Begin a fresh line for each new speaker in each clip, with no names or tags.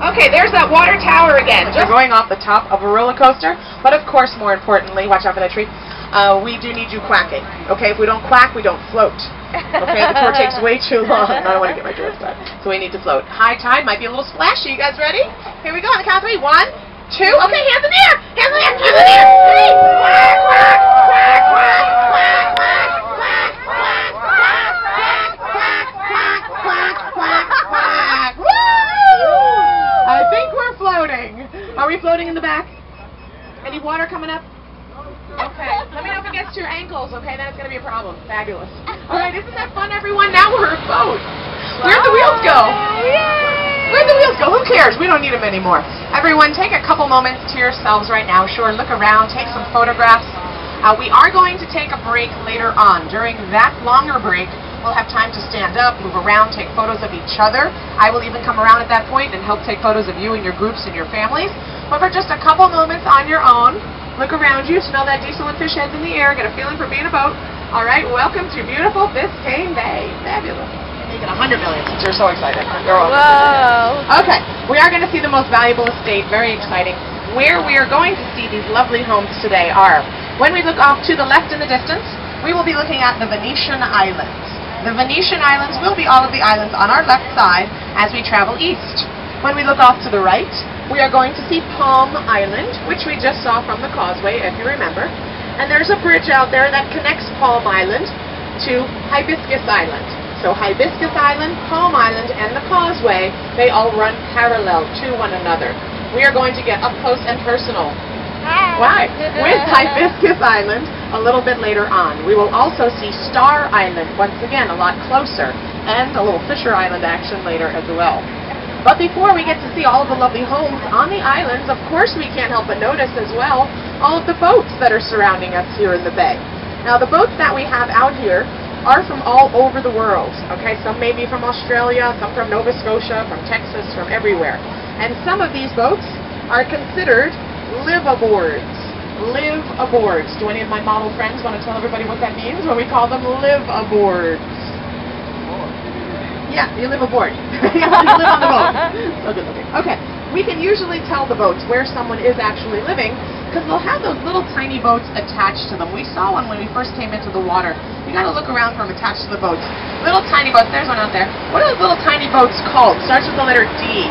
Okay, there's that water tower again. We're going off the top of a roller coaster, but of course, more importantly, watch out for that tree, we do need you quacking. Okay, if we don't quack, we don't float. Okay, the tour takes way too long. I don't want to get my dress done. So we need to float. High tide might be a little splashy. You guys ready? Here we go on the count of 3. 1, 2. Okay, hands in the air. Hands in the air. Hands in the air. 3. Quack, quack, quack, quack, quack, quack, quack, quack, quack, quack, quack, quack, quack, quack. Woo! I think we're floating. Are we floating in the back? Any water coming up? Okay, let me know if it gets to your ankles, okay? Then it's going to be a problem. Fabulous. All right, isn't that fun, everyone? Now we're a boat. Where'd the wheels go? Where'd the wheels go? Who cares? We don't need them anymore. Everyone, take a couple moments to yourselves right now. Sure, look around, take some photographs. We are going to take a break later on. During that longer break, we'll have time to stand up, move around, take photos of each other. I will even come around at that point and help take photos of you and your groups and your families. But for just a couple moments on your own, look around you, smell that diesel and fish heads in the air, get a feeling for being a boat. All right, welcome to beautiful Biscayne Bay. Fabulous. Make it 100 million since you're so excited. Whoa. Okay, we are going to see the most valuable estate. Very exciting. Where we are going to see these lovely homes today are, when we look off to the left in the distance, we will be looking at the Venetian Islands. The Venetian Islands will be all of the islands on our left side as we travel east. When we look off to the right, we are going to see Palm Island, which we just saw from the causeway, if you remember. And there's a bridge out there that connects Palm Island to Hibiscus Island. So Hibiscus Island, Palm Island, and the causeway, they all run parallel to one another. We are going to get up close and personal. Why? With Hibiscus Island a little bit later on. We will also see Star Island, once again, a lot closer, and a little Fisher Island action later as well. But before we get to see all of the lovely homes on the islands, of course we can't help but notice as well all of the boats that are surrounding us here in the bay. Now the boats that we have out here are from all over the world. Okay, some may be from Australia, some from Nova Scotia, from Texas, from everywhere. And some of these boats are considered live-aboards. Live-aboards. Do any of my model friends want to tell everybody what that means when we call them live-aboards? Yeah, you live aboard. You live on the boat. So good looking. Okay, we can usually tell the boats where someone is actually living because they'll have those little tiny boats attached to them. We saw one when we first came into the water. You got to look around for them attached to the boats. Little tiny boats. There's one out there. What are those little tiny boats called? Starts with the letter D.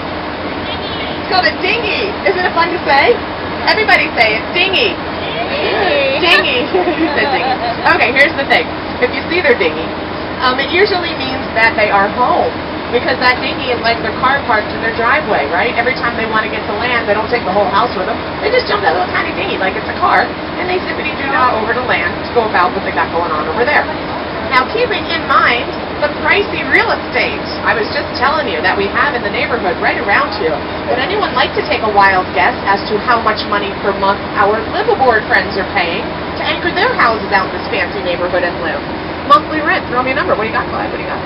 It's called a dinghy. Isn't it fun to say? Everybody say it. Dinghy. Dinghy. You said dinghy. Okay, here's the thing. If you see their dinghy, it usually means that they are home because that dinghy is like their car parked in their driveway, right? Every time they want to get to land, they don't take the whole house with them. They just jump that little tiny dinghy like it's a car, and they zippity-doo-dah over to land to go about what they got going on over there. Now, keeping in mind the pricey real estate I was just telling you that we have in the neighborhood right around here, would anyone like to take a wild guess as to how much money per month our live-aboard friends are paying to anchor their houses out in this fancy neighborhood and live? Monthly rent. Throw me a number. What do you got, Clyde? What do you got?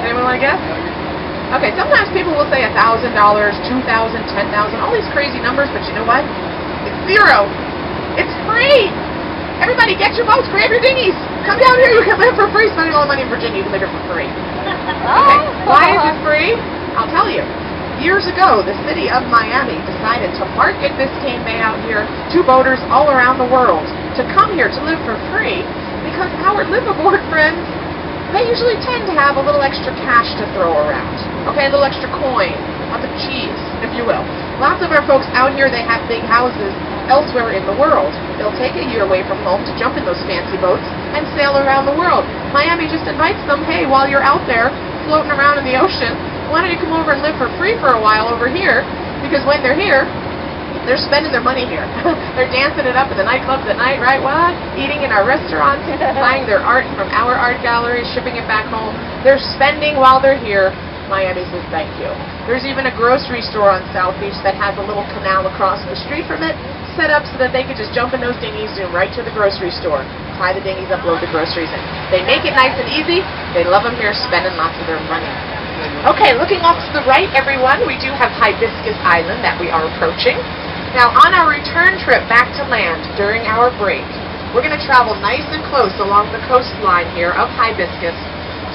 Anyone want to guess? Okay, sometimes people will say $1,000, $2,000, $10,000, all these crazy numbers, but you know what? It's zero. It's free. Everybody get your boats, grab your dinghies. Come down here, you can live for free. Spending all the money in Virginia, you can live here for free. Okay, why is it free? I'll tell you. Years ago, the city of Miami decided to market Biscayne Bay out here to boaters all around the world to come here to live for free because our live-aboard friends, they usually tend to have a little extra cash to throw around. Okay, a little extra coin, lots of cheese, if you will. Lots of our folks out here, they have big houses elsewhere in the world. They'll take a year away from home to jump in those fancy boats and sail around the world. Miami just invites them, hey, while you're out there floating around in the ocean, why don't you come over and live for free for a while over here? Because when they're here, they're spending their money here. They're dancing it up at the nightclubs at night, right? What? Eating in our restaurants, buying their art from our art galleries, shipping it back home. They're spending while they're here. Miami says thank you. There's even a grocery store on South Beach that has a little canal across the street from it, set up so that they could just jump in those dinghies, zoom right to the grocery store, tie the dinghies up, load the groceries in. They make it nice and easy. They love them here, spending lots of their money. Okay, looking off to the right, everyone, we do have Hibiscus Island that we are approaching. Now, on our return trip back to land during our break, we're going to travel nice and close along the coastline here of Hibiscus,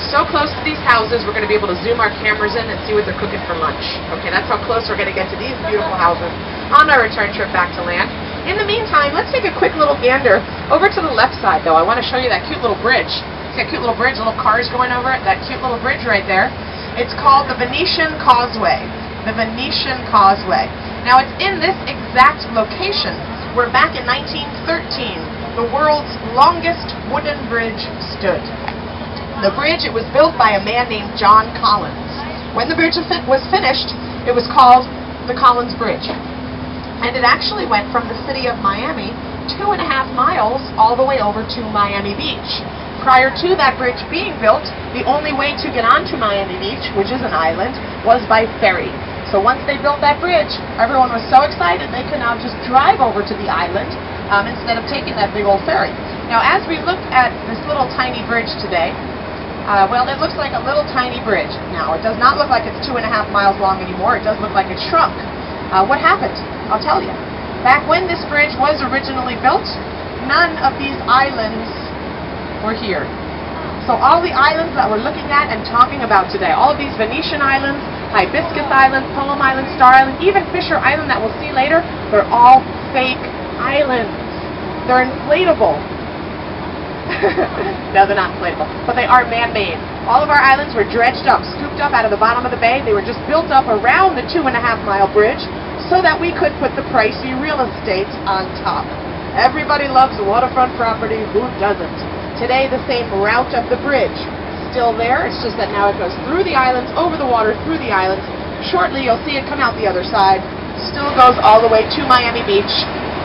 so close to these houses, we're going to be able to zoom our cameras in and see what they're cooking for lunch. Okay, that's how close we're going to get to these beautiful houses on our return trip back to land. In the meantime, let's take a quick little gander over to the left side, though. I want to show you that cute little bridge. See that cute little bridge, little cars going over it? That cute little bridge right there. It's called the Venetian Causeway. The Venetian Causeway. Now, it's in this exact location where back in 1913, the world's longest wooden bridge stood. The bridge, it was built by a man named John Collins. When the bridge was finished, it was called the Collins Bridge. And it actually went from the city of Miami 2.5 miles all the way over to Miami Beach. Prior to that bridge being built, the only way to get onto Miami Beach, which is an island, was by ferry. So once they built that bridge, everyone was so excited they could now just drive over to the island instead of taking that big old ferry. Now, as we look at this little tiny bridge today, well, it looks like a little tiny bridge. Now, it does not look like it's 2.5 miles long anymore. It does look like it's shrunk. What happened? I'll tell you. Back when this bridge was originally built, none of these islands were here. So all the islands that we're looking at and talking about today, all of these Venetian islands, Hibiscus Island, Poem Island, Star Island, even Fisher Island that we'll see later, they're all fake islands. They're inflatable. No, they're not inflatable, but they are man-made. All of our islands were dredged up, scooped up out of the bottom of the bay. They were just built up around the 2.5-mile bridge so that we could put the pricey real estate on top. Everybody loves waterfront property. Who doesn't? Today, the same route of the bridge still there. It's just that now it goes through the islands, over the water, through the islands. Shortly, you'll see it come out the other side. Still goes all the way to Miami Beach,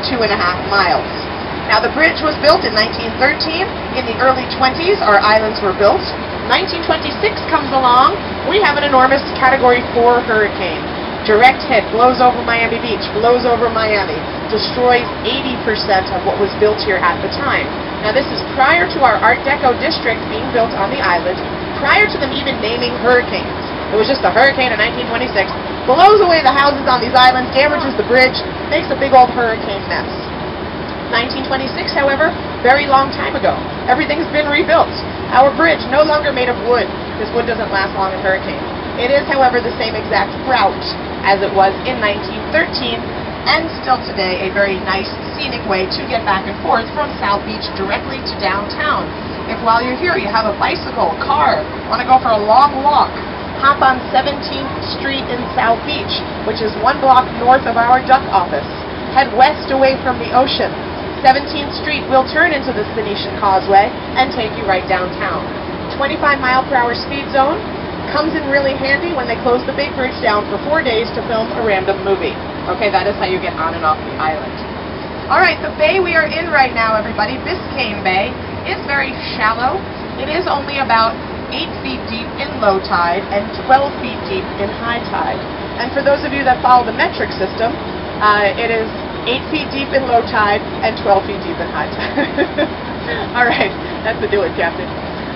2.5 miles. Now, the bridge was built in 1913. In the early 20s, our islands were built. 1926 comes along. We have an enormous Category 4 hurricane. Direct hit, blows over Miami Beach, blows over Miami, destroys 80% of what was built here at the time. Now, this is prior to our Art Deco district being built on the island, prior to them even naming hurricanes. It was just a hurricane in 1926, blows away the houses on these islands, damages the bridge, makes a big old hurricane mess. 1926, however, very long time ago. Everything's been rebuilt. Our bridge, no longer made of wood, because wood doesn't last long in hurricanes. It is, however, the same exact route as it was in 1913, and still today a very nice scenic way to get back and forth from South Beach directly to downtown. If while you're here you have a bicycle, car, want to go for a long walk, hop on 17th Street in South Beach, which is 1 block north of our duck office. Head west away from the ocean. 17th Street will turn into this Venetian Causeway and take you right downtown. 25-mile-per-hour speed zone comes in really handy when they close the big bridge down for 4 days to film a random movie. Okay, that is how you get on and off the island. Alright, the bay we are in right now, everybody, Biscayne Bay, is very shallow. It is only about 8 feet deep in low tide and 12 feet deep in high tide. And for those of you that follow the metric system, it is 8 feet deep in low tide and 12 feet deep in high tide. Alright, that's the do it, Captain.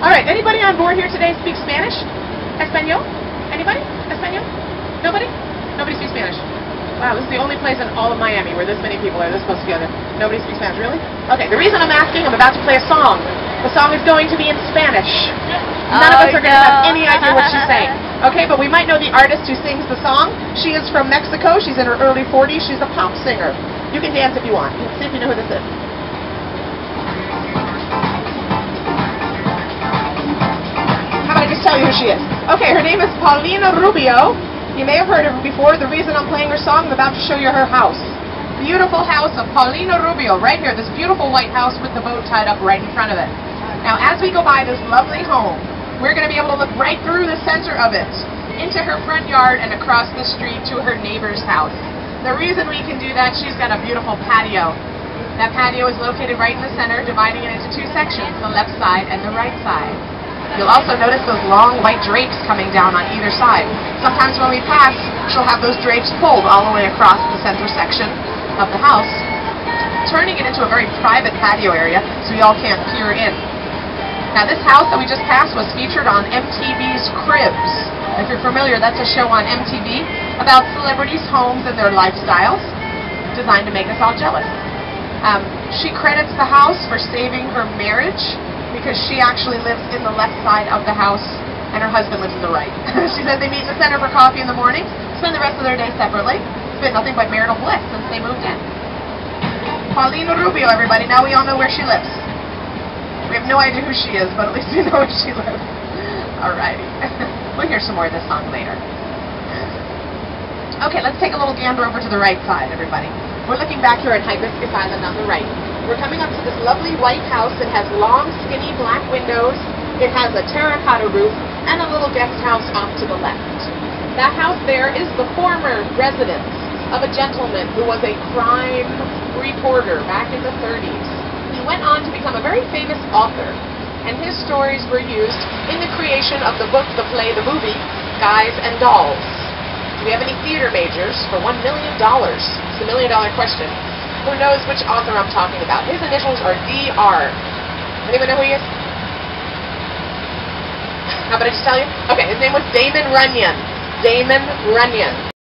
Alright, anybody on board here today speak Spanish? Espanol? Anybody? Espanol? Nobody? Nobody speaks Spanish. Wow, this is the only place in all of Miami where this many people are this close together. Nobody speaks Spanish, really? Okay, the reason I'm asking, I'm about to play a song. The song is going to be in Spanish. None of us are going to have any idea what she's saying. Okay, but we might know the artist who sings the song. She is from Mexico. She's in her early 40s. She's a pop singer. You can dance if you want. Let's see if you know who this is. How about I just tell you who she is? Okay, her name is Paulina Rubio. You may have heard of her before. The reason I'm playing her song, I'm about to show you her house. Beautiful house of Paulina Rubio, right here. This beautiful white house with the boat tied up right in front of it. Now, as we go by this lovely home, we're going to be able to look right through the center of it, into her front yard and across the street to her neighbor's house. The reason we can do that, she's got a beautiful patio. That patio is located right in the center, dividing it into 2 sections, the left side and the right side. You'll also notice those long white drapes coming down on either side. Sometimes when we pass, she'll have those drapes pulled all the way across the center section of the house, turning it into a very private patio area so y'all can't peer in. Now, this house that we just passed was featured on MTV's Cribs. If you're familiar, that's a show on MTV about celebrities' homes and their lifestyles, designed to make us all jealous. She credits the house for saving her marriage because she actually lives in the left side of the house and her husband lives in the right. She said they meet in the center for coffee in the morning, spend the rest of their day separately. It's been nothing but marital bliss since they moved in. Paulina Rubio, everybody. Now we all know where she lives. We have no idea who she is, but at least we know where she lives. Alrighty. We'll hear some more of this song later. Okay, let's take a little gander over to the right side, everybody. We're looking back here at Hibiscus Island on the right. We're coming up to this lovely white house that has long, skinny black windows. It has a terracotta roof and a little guest house off to the left. That house there is the former residence of a gentleman who was a crime reporter back in the 30s. He went on to become a very famous author, and his stories were used in the creation of the book, the play, the movie, Guys and Dolls. Do we have any theater majors for $1 million? It's the $1 million question. Who knows which author I'm talking about? His initials are DR. Anyone know who he is? How about I just tell you? Okay, his name was Damon Runyon. Damon Runyon.